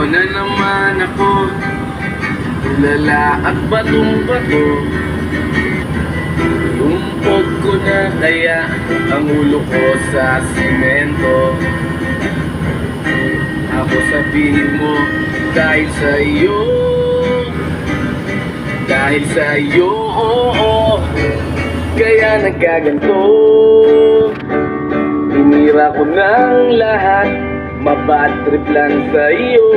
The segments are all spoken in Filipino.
na naman ako, tulala at batong-bato. Lumpog ko na kaya ang ulo ko sa simento. Ako sabihin mo, dahil sa iyo, dahil sa iyo, oo, kaya nagkaganto. Tinira ko ng lahat, mabad trip lang sa iyo.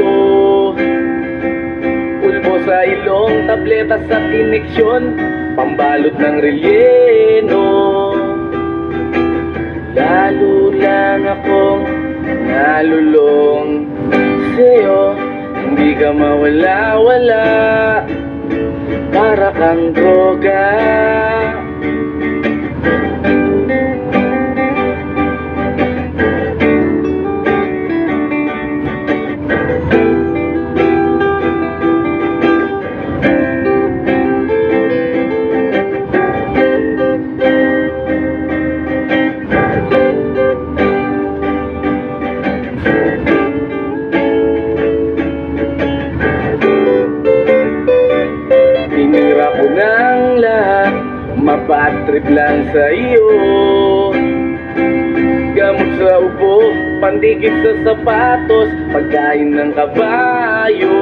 Pulbo sa ilong, tableta sa ineksyon, pambalot ng relleno. Lalo lang akong nalulong sa'yo, hindi ka mawala-wala, para kang droga. Tinira ko ng lahat, mabad trip lang sa iyo. Gamot sa ubo, pandikit sa sapatos, pagkain ng kabayo.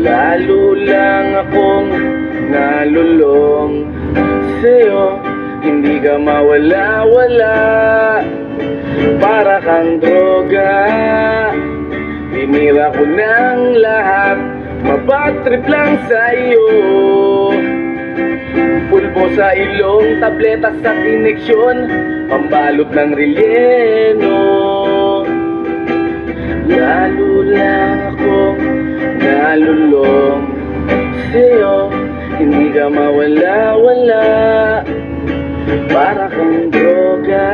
Lalo lang akong nalulong sa'yo, hindi ka mawala-wala, para kang droga. Tinira ko ng lahat, mabad trip lang sa iyo. Pulbo sa ilong, tableta sa ineksyon, pambalot ng relleno. Lalo lang akong nalulong sa'yo, hindi ka mawala-wala, para kang droga.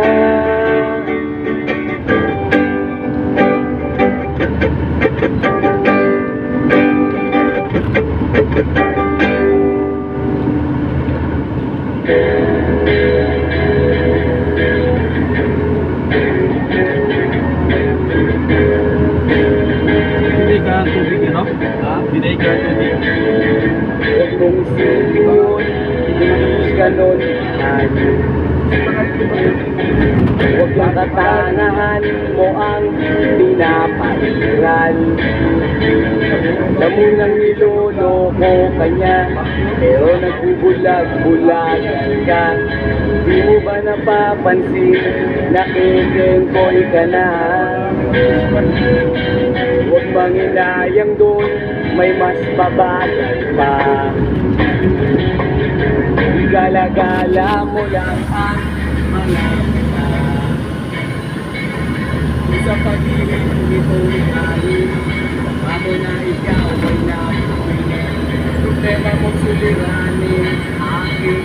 Binay ka ang tubig, ano? Ha? Binay ka ang tubig. Huwag mong isipin, hindi ganon. Huwag lang katanahan mo ang pinapairal. Damo nang niloloko kanya, pero nagbubulag-bulagan ka. Di mo ba napapansin, nakikengkoy ka na? Huwag bang inayang doon, may mas babagal pa. Igala-gala mo lang ang mga mata. Sa pag-ibig nito'y alim, ako na ikaw ay napili. Problema mong suliranin, aking